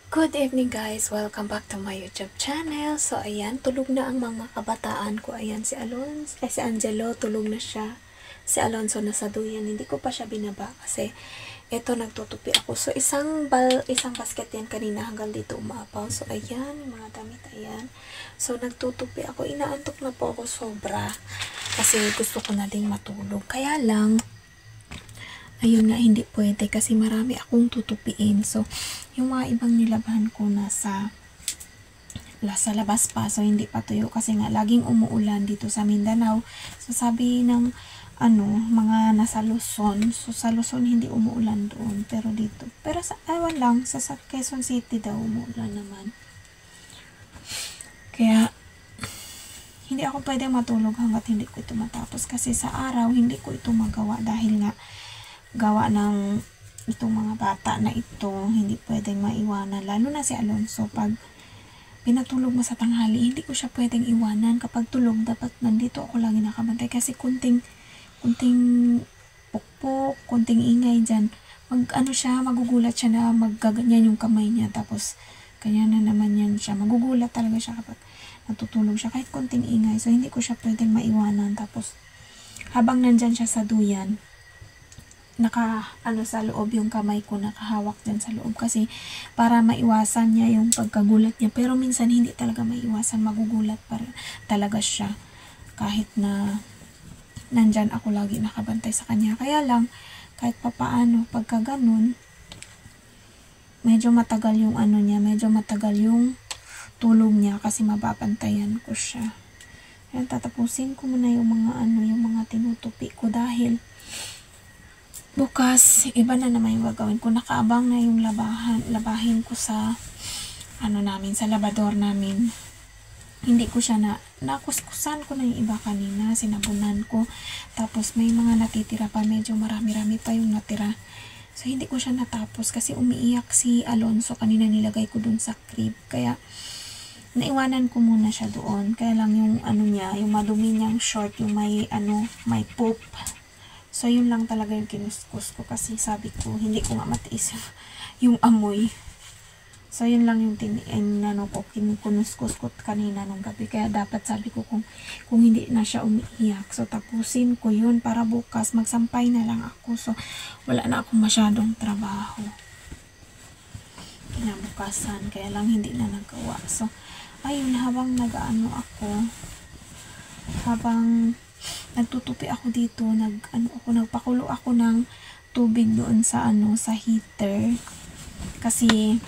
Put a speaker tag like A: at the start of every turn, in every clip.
A: Good evening guys! Welcome back to my YouTube channel. So ayan, tulog na ang mga kabataan ko. Ayan si si Angelo, tulog na siya. Si Alonso nasa duyan. Hindi ko pa siya binaba kasi eto nagtutupi ako. So isang basket yan kanina hanggang dito umapaw. So ayan, yung mga damit ayan. So nagtutupi ako. Inaantok na po ako sobra kasi gusto ko na ding matulog. Kaya lang ayun nga, hindi pwede kasi marami akong tutupiin. So, yung mga ibang nilabahan ko sa labas pa. So, hindi pa tuyo kasi nga laging umuulan dito sa Mindanao. So, sabi ng mga nasa Luzon. So, sa Luzon hindi umuulan doon. Pero dito. Pero sa, ewan lang, sa Quezon City daw umuulan naman. Kaya, hindi ako pwede matulog hanggat hindi ko ito matapos. Kasi sa araw, hindi ko ito magawa dahil nga gawa ng itong mga bata na ito, hindi pwedeng maiwanan. Lalo na si Alonso, pag pinatulog mo sa tanghali, hindi ko siya pwedeng iwanan. Kapag tulog, dapat nandito ako lagi nakabantay. Kasi kunting pukpok, kunting ingay dyan, magugulat siya na maggaganyan yung kamay niya. Tapos, kanya na naman yan siya. Magugulat talaga siya kapag natutulog siya. Kahit kunting ingay. So, hindi ko siya pwedeng maiwanan. Tapos, habang nandyan siya sa duyan, sa loob yung kamay ko, nakahawak dyan sa loob kasi para maiwasan niya yung pagkagulat niya. Pero minsan hindi talaga maiwasan, magugulat talaga siya kahit na nandyan ako lagi nakabantay sa kanya. Kaya lang, kahit papaano, pagka ganun, medyo matagal yung medyo matagal yung tulog niya kasi mababantayan ko siya. Kaya tatapusin ko muna yung mga tinutupi ko dahil bukas, iba na naman yung gagawin ko. Nakaabang na yung labahin ko sa sa labador namin. Hindi ko siya nakuskusan ko na yung iba kanina, sinabunan ko. Tapos may mga natitira pa, medyo marami-rami pa yung natira. So hindi ko siya natapos kasi umiiyak si Alonso kanina, nilagay ko dun sa crib. Kaya naiwanan ko muna siya doon. Kaya lang yung niya, yung madumi niyang short, yung may poop. So, yun lang talaga yung kinuskus ko kasi sabi ko, hindi ko nga matiis yung amoy. So, yun lang yung kinuskus ko kanina nung gabi. Kaya dapat sabi ko kung hindi na siya umiiyak. So, tapusin ko yun para bukas magsampay na lang ako. So, wala na akong masyadong trabaho. Kinabukasan. Kaya lang hindi na nagawa. So, ayun, habang habang nagtutupi ako dito, nagpakulo ako ng tubig doon sa sa heater. Kasi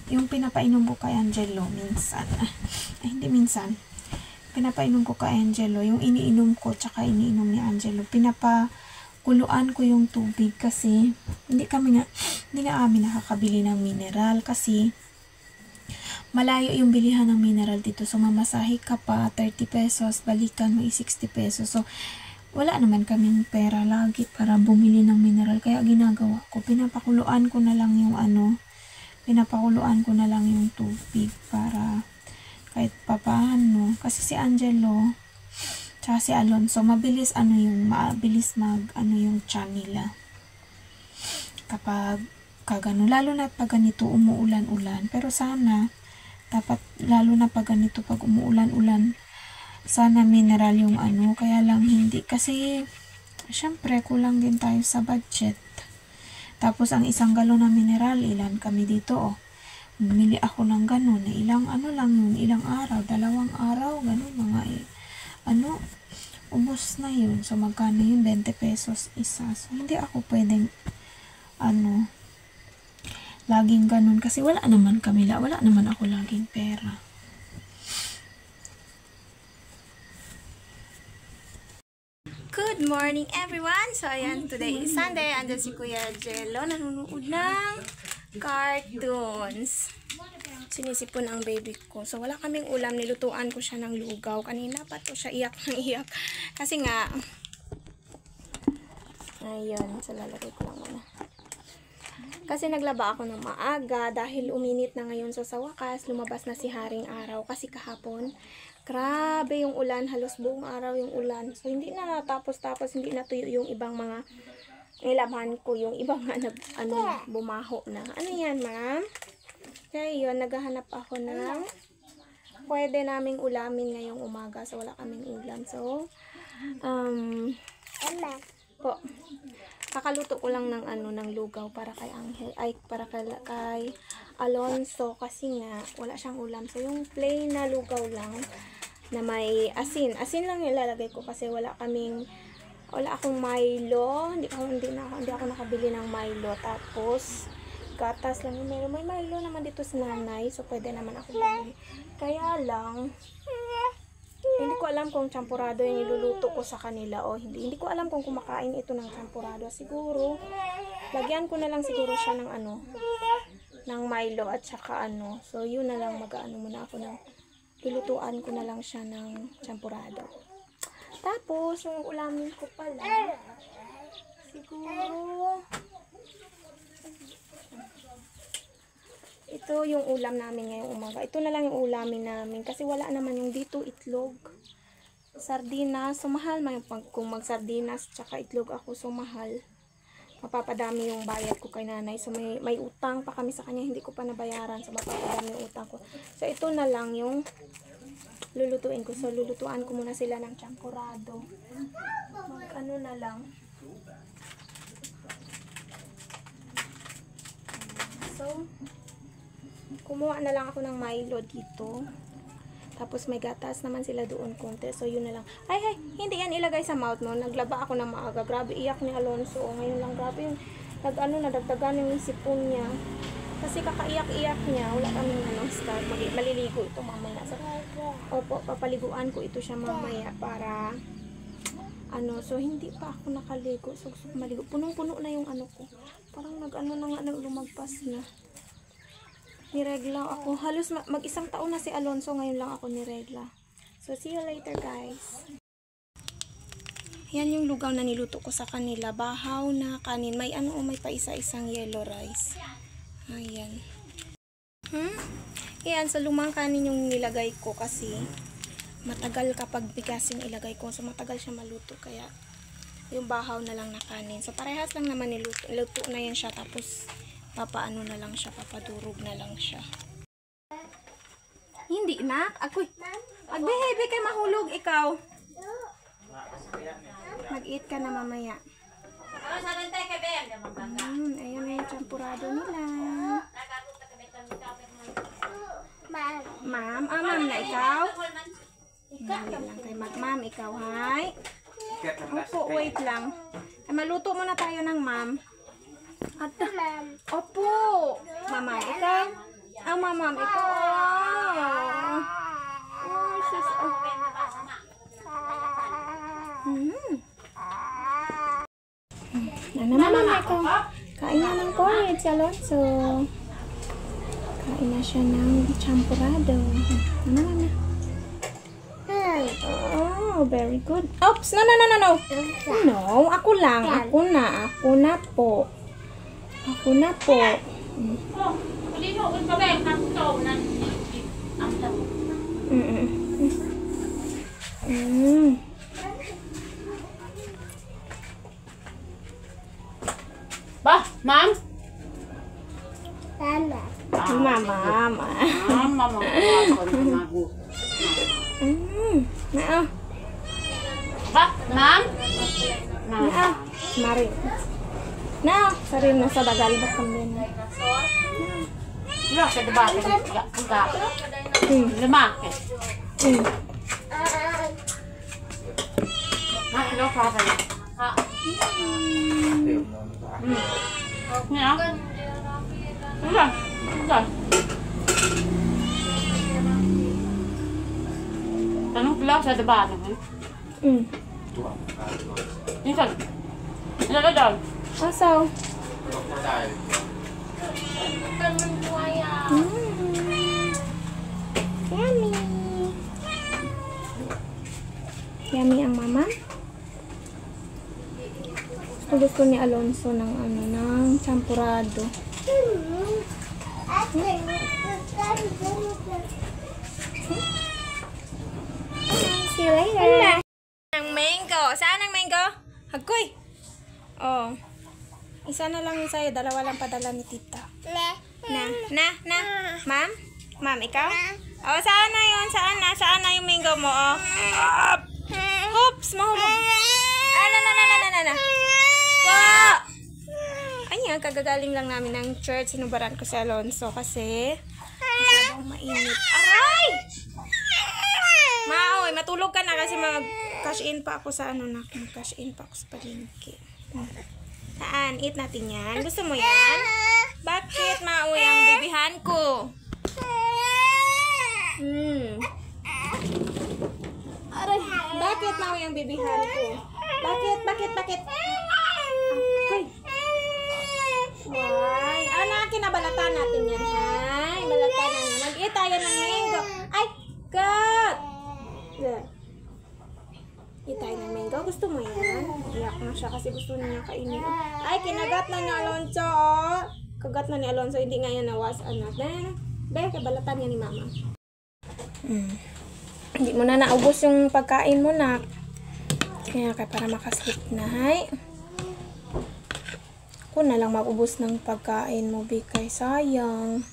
A: yung pinapainom ko kay Angelo hindi minsan. Pinapainom ko kay Angelo, yung iniinom ko tsaka iniinom ni Angelo. Pinapakuluan ko yung tubig kasi hindi na kami nakakabili ng mineral kasi malayo yung bilihan ng mineral dito. So, mamasahe ka pa, 30 pesos, balikan mo 60 pesos. So, wala naman kaming pera lagi para bumili ng mineral. Kaya ginagawa ko, pinapakuluan ko na lang yung tubig para kahit papaano. Kasi si Angelo, tsaka si Alonso, mabilis yung tiyan nila. Kapag kagano, lalo na pag ganito umuulan-ulan. Pero sana, dapat lalo na pag ganito, pag umuulan-ulan, sana mineral yung kaya lang hindi kasi syempre kulang din tayo sa budget. Tapos ang isang galon na mineral, ilan kami dito bumili ako ng ganun na ilang lang yun, ilang araw, 2 araw, ganun mga ubos na yun. So magkano yun? 20 pesos isa. So hindi ako pwedeng laging ganun kasi wala naman ako laging pera. Good morning everyone! So ayan, today is Sunday. Andyan si Kuya Jello, nanonood ng cartoons. Sinisipon ang baby ko. So wala kaming ulam, nilutuan ko siya ng lugaw. Kanina pa to siya iyak ng iyak. Kasi nga, ayun, so lalagay ko lang muna. Kasi naglaba ako ng maaga dahil uminit na ngayon. So sa wakas, lumabas na si Haring Araw. Kasi kahapon, grabe yung ulan. Halos buong araw yung ulan. So hindi na natapos-tapos, hindi natuyo yung ibang mga nilabahan ko. Yung ibang bumaho na. Ano yan, ma'am?
B: Ngayon, naghahanap ako ng pwede naming ulamin ngayong umaga. So, wala kaming ulam. So, po, kakaluto ko lang ng ng lugaw para kay Angel, ay para kay Alonso kasi nga wala siyang ulam. So, yung plain na lugaw lang na may asin. Asin lang yung ilalagay ko kasi wala akong Milo. Hindi ako nakabili ng Milo. Tapos, gatas lang yung meron. May Milo naman dito sa nanay. So, pwede naman ako bumili. Kaya lang, hindi ko alam kung champurado yung niluluto ko sa kanila o hindi. Hindi ko alam kung kumakain ito ng champurado. Siguro, lagyan ko na lang siguro siya ng ng Milo at saka So, yun na lang muna ako ng lulutuan ko na lang siya ng champurado. Tapos, yung ulamin ko pala, siguro, ito yung ulam namin ngayong umaga. Ito na lang yung ulamin namin kasi wala naman yung dito itlog. Sardinas, so mahal kung mag-sardinas tsaka itlog ako, so mahal. Mapapadami yung bayad ko kay nanay. So may utang pa kami sa kanya, hindi ko pa nabayaran. So mapapadami yung utang ko. So ito na lang yung lulutuin ko. So lulutuan ko muna sila ng champurado. Na lang. So kumuha na lang ako ng Milo dito. Tapos may gatas naman sila doon konti. So yun na lang. Ay, hindi yan ilagay sa mouth mo. Naglaba ako ng maaga. Grabe iyak ni Alonso. Ngayon lang grabe yung nadagdagan yung sipon niya. Kasi kakaiyak-iyak niya. Wala kaming start. Maliligo ito mamaya. So, opo, papaliguan ko ito siya mamaya para so hindi pa ako nakaligo. So maligo. Punong-puno na yung ko. Parang lumagpas na. Niregla ako. Halos mag-isang taon na si Alonso. Ngayon lang ako niregla. So, see you later, guys. Yan yung lugaw na niluto ko sa kanila. Bahaw na kanin. May may paisa-isang yellow rice. Ayan. Ayan, so lumang kanin yung nilagay ko kasi matagal kapag bigasin ilagay ko. So, matagal siya maluto. Kaya, yung bahaw na lang na kanin. So, parehas lang naman niluto. Luto na yan siya. Tapos, papaano na lang siya, papadurog na lang siya. Hindi na. Ako'y, magbehebe kay mahulog ikaw. Mag-eat ka na mamaya. Ayan na yung champurado nila. Ma'am? Ma'am na ikaw? Hindi lang kay ma'am, ikaw, hay? Opo, wait lang. Maluto muna tayo ng ma'am. Opo. Mama, ikaw? Mama, ikaw. Sus. Mama, ikaw. Kain na ng porridge, Alonso. Kain na siya ng champurado. Mama. Oh, very good. Oops, no. No, ako lang. Ako na po. Ako na po.
C: Ba, ma'am?
B: Mama.
C: Ba, ma'am?
B: Marin. Na, sarin na sa dagal ba kami na.
C: Wala sa debate pagka lumaki. Hello, father. Nga. Wala. Tanong pala sa debate. Minsan. Daw.
B: Asaw? Yummy. Yummy ang mama. Gusto ni Alonso ng ng champurado. See you later. Ang mango. Saan ang mango? Hagoy. Oh. Isa na lang yung sa'yo. Dalawa lang padala ni tita. Na. Ma'am? Ma'am, ikaw? Oh, saan na yun? Saan na yung mango mo, oh? Oops, mahulog. Na. Po! Ayan, kagagaling lang namin ng church. Sinubaran ko si Alonso kasi masyadong mainit. Aray! Maoy, matulog ka na kasi mag-cash in pa ako sa mag-cash in pa ako sa palengke. Saan? Eat natin yan. Gusto mo yan? Bakit, Maoy, ang bibihan ko? Aray, bakit, Maoy, ang bibihan ko? Bakit? Akoy. Why? Kinabalatan natin yan, hay. Balatan na yan. Mag-eat tayo ng mango. Ay, God! There. Eat tayo ng mango. Gusto mo yan? Iyak na siya kasi gusto niya kainin. Ay, kinagat na ni Alonso, oh. Kagat na ni Alonso. Hindi nga yan nawas, anak. Kabalatan niya ni Mama. Hindi mo na naubos yung pagkain mo, nak. Kaya para makasleep na, hay. Ako na lang mag-ubos ng pagkain mo, Bikay. Sayang.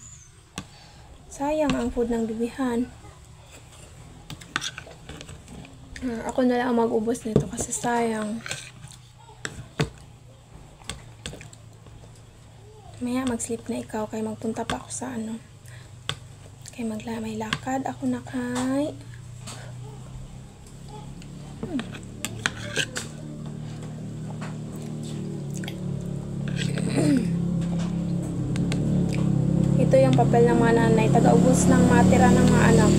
B: Sayang ang food ng bibihan. Ako na lang mag-ubos nito kasi sayang. Maya mag-sleep na ikaw kay magpunta pa ako sa kay may lakad ako na kay. Ito yung papel ng mga nanay, taga-ubos ng matira ng mga anak.